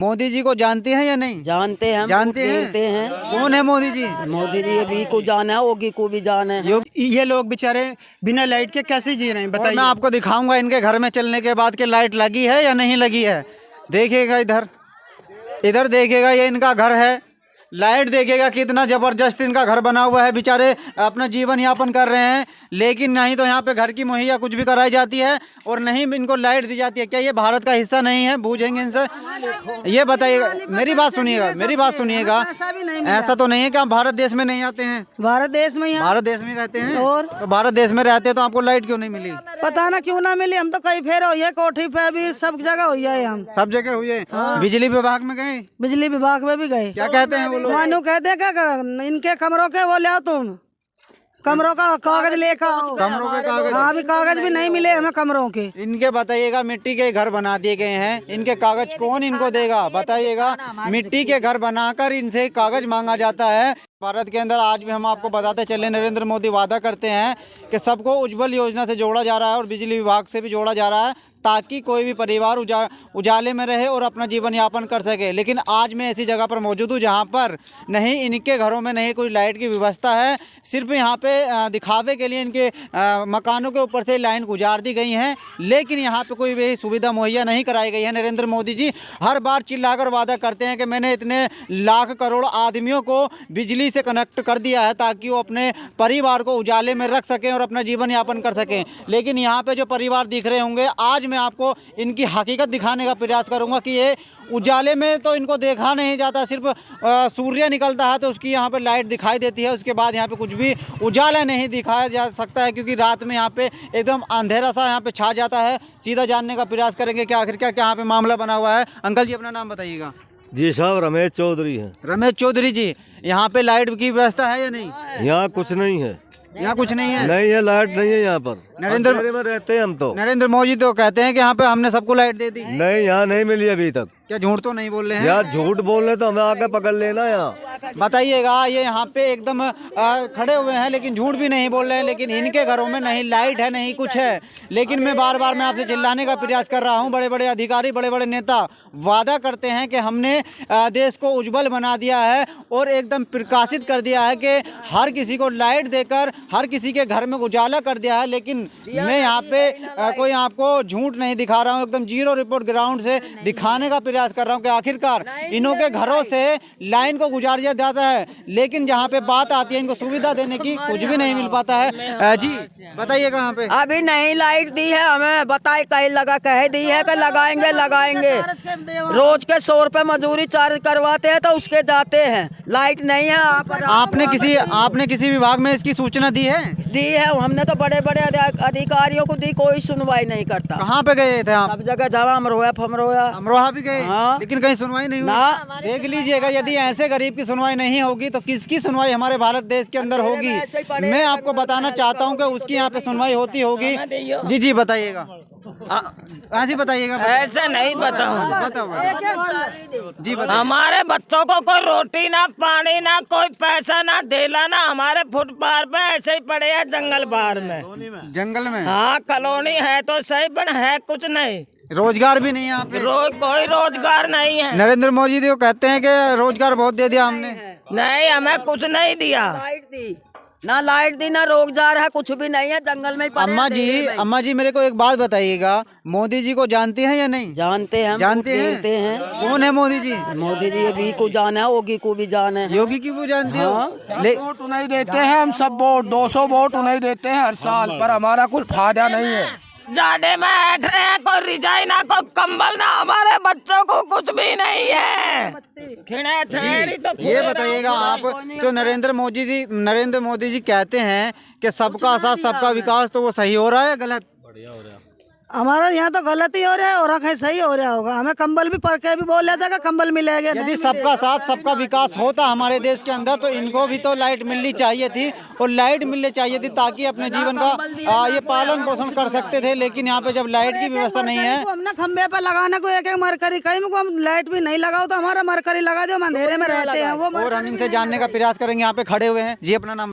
मोदी जी को जानते हैं या नहीं? जानते हैं, जानते हैं। कौन है मोदी जी? मोदी जी अभी को जाना है, योगी को भी जाना है। ये लोग बेचारे बिना लाइट के कैसे जी रहे हैं और बताइए। मैं आपको दिखाऊंगा इनके घर में चलने के बाद कि लाइट लगी है या नहीं लगी है। देखिएगा इधर, इधर देखिएगा, ये इनका घर है। लाइट देखिएगा कितना जबरदस्त इनका घर बना हुआ है। बेचारे अपना जीवन यापन कर रहे हैं, लेकिन नहीं तो यहाँ पे घर की मुहैया कुछ भी कराई जाती है और नहीं इनको लाइट दी जाती है। क्या ये भारत का हिस्सा नहीं है? पूछेंगे इनसे, ये बताइएगा। मेरी बात सुनिएगा, मेरी बात सुनिएगा। ऐसा तो नहीं है कि आप भारत देश में नहीं आते हैं? भारत देश में भारत देश में रहते हैं। और तो भारत देश में रहते हैं तो आपको लाइट क्यों नहीं मिली? पता ना क्यों ना मिली। हम तो कई फेर हुई है, कोठी पे भी सब जगह हुई है। हम सब जगह हुई है। बिजली विभाग में गए? बिजली विभाग में भी गए। क्या कहते हैं वो लोग? मानो कहते हैं क्या इनके कमरों के वो ले आओ, तुम कमरों का कागज लेकर आओ। कमरों के कागज? हाँ, अभी कागज भी नहीं मिले हमें कमरों के। इनके बताइएगा, मिट्टी के घर बना दिए गए हैं, इनके कागज कौन इनको देगा? बताइएगा। मिट्टी के घर बनाकर इनसे कागज मांगा जाता है। भारत के अंदर आज भी हम आपको बताते चले, नरेंद्र मोदी वादा करते हैं कि सबको उज्जवल योजना से जोड़ा जा रहा है और बिजली विभाग से भी जोड़ा जा रहा है, ताकि कोई भी परिवार उजाले में रहे और अपना जीवन यापन कर सके। लेकिन आज मैं ऐसी जगह पर मौजूद हूँ जहाँ पर नहीं इनके घरों में नहीं कोई लाइट की व्यवस्था है। सिर्फ यहाँ पे दिखावे के लिए इनके मकानों के ऊपर से लाइन गुजार दी गई हैं, लेकिन यहाँ पे कोई भी सुविधा मुहैया नहीं कराई गई है। नरेंद्र मोदी जी हर बार चिल्लाकर वादा करते हैं कि मैंने इतने लाख करोड़ आदमियों को बिजली से कनेक्ट कर दिया है ताकि वो अपने परिवार को उजाले में रख सकें और अपना जीवन यापन कर सकें। लेकिन यहाँ पे जो परिवार दिख रहे होंगे, आज मैं आपको इनकी हकीकत दिखाने का प्रयास करूंगा कि ये उजाले में तो इनको देखा नहीं जाता। सिर्फ सूर्य निकलता है तो उसकी यहाँ पे लाइट दिखाई देती है, उसके बाद यहाँ पे कुछ भी उजाला नहीं दिखाया जा सकता है, क्योंकि रात में यहाँ पे एकदम अंधेरा सा यहाँ पे छा जाता है। सीधा जानने का प्रयास करेंगे कि आखिर क्या यहाँ पे मामला बना हुआ है। अंकल जी, अपना नाम बताइएगा। जी साहब, रमेश चौधरी हैं। रमेश चौधरी जी, यहाँ पे लाइट की व्यवस्था है या नहीं? यहाँ कुछ नहीं है। यहाँ कुछ नहीं है? नहीं है, लाइट नहीं है यहाँ पर। अंधेरे में रहते हैं हम तो। नरेंद्र मोदी तो कहते हैं कि यहाँ पे हमने सबको लाइट दे दी। नहीं, यहाँ नहीं मिली अभी तक। क्या झूठ तो नहीं बोल रहे हैं? यार झूठ बोल रहे तो हमें आके पकड़ लेना यहाँ। बताइएगा, ये यहाँ पे एकदम खड़े हुए हैं लेकिन झूठ भी नहीं बोल रहे हैं। लेकिन इनके घरों में नहीं लाइट है, नहीं कुछ है। लेकिन मैं बार बार मैं आपसे चिल्लाने का प्रयास कर रहा हूँ। बड़े बड़े अधिकारी, बड़े बड़े नेता वादा करते हैं कि हमने देश को उज्जवल बना दिया है और एकदम प्रकाशित कर दिया है कि हर किसी को लाइट देकर हर किसी के घर में उजाला कर दिया है। लेकिन मैं यहाँ पे कोई आपको झूठ नहीं दिखा रहा हूँ, एकदम जीरो रिपोर्ट ग्राउंड से दिखाने का प्रयास कर रहा हूँ कि आखिरकार इन्हों के घरों से लाइन को गुजार दिया जाता है, लेकिन जहाँ पे बात आती है इनको सुविधा देने की, कुछ भी नहीं मिल पाता है। जी बताइए कहाँ पे? अभी नहीं लाइट दी है हमें, बताए कहीं लगा, कह दी है कि लगाएंगे लगाएंगे। रोज के 100 रुपए मजदूरी चार्ज करवाते हैं तो उसके जाते हैं। लाइट नहीं है। आपने किसी विभाग में इसकी सूचना दी है? दी है हमने तो, बड़े बड़े अधिकारियों को दी, कोई सुनवाई नहीं करता। कहाँ पे गए थे आप? सब जगह जवा अमरोहा भी गए? हाँ। लेकिन कहीं सुनवाई नहीं हुई। देख लीजिएगा, यदि ऐसे गरीब की सुनवाई नहीं होगी तो किसकी सुनवाई हमारे भारत देश के अंदर होगी? मैं आपको बताना चाहता हूँ कि उसकी यहाँ पे सुनवाई होती होगी। जी जी बताइएगा, ऐसे बताइएगा। ऐसे नहीं बताऊँ। जी बताइए। हमारे बच्चों को कोई रोटी ना पानी ना कोई पैसा ना देला ना, हमारे फुटपाथ पे ऐसे ही पड़े हैं जंगल बाहर में। जंगल में? हाँ, कॉलोनी है तो सही, पर है कुछ नहीं। रोजगार भी नहीं है यहाँ पे? कोई रोजगार नहीं है। नरेंद्र मोदी तो कहते हैं कि रोजगार बहुत दे दिया हमने। नहीं, हमें कुछ नहीं दिया। ना लाइट दी ना रोजगार है, कुछ भी नहीं है। जंगल में अम्मा जी मेरे को एक बात बताइएगा, मोदी जी को जानते हैं या नहीं? जानते हैं, जानते हैं। कौन है मोदी जी? मोदी जी अभी को जाना है, योगी को भी जाना है। योगी की वो जानते हो? वोट नहीं देते हैं हम, सब वोट 200 वोट नहीं देते हैं हर साल, पर हमारा कुछ फायदा नहीं है। जाडे में बैठ रहे हैं, कोई रिजाई ना कोई कंबल ना, हमारे बच्चों को कुछ भी नहीं है। तो ये बताइएगा आप, जो नरेंद्र मोदी जी कहते हैं कि सबका साथ सबका विकास, तो वो सही हो रहा है गलत? हमारा यहाँ तो गलत ही हो रहा है और सही हो रहा होगा। हमें कंबल भी पढ़ के भी बोल रहा था कि कंबल मिलेगा। यदि सबका साथ सबका विकास होता हमारे देश के अंदर तो इनको भी तो लाइट मिलनी चाहिए थी और लाइट मिलनी चाहिए थी ताकि अपने जीवन का ये पालन पोषण कर सकते थे। लेकिन यहाँ पे जब लाइट की व्यवस्था नहीं है, हमने खंबे पे लगाने को एक मरकरी, कहीं को हम लाइट भी नहीं लगाओ तो हमारा मरकरी लगा दो, हम अंधेरे में रहते हैं। वो और हम इनसे जानने का प्रयास करेंगे। यहाँ पे खड़े हुए हैं। जी अपना नाम?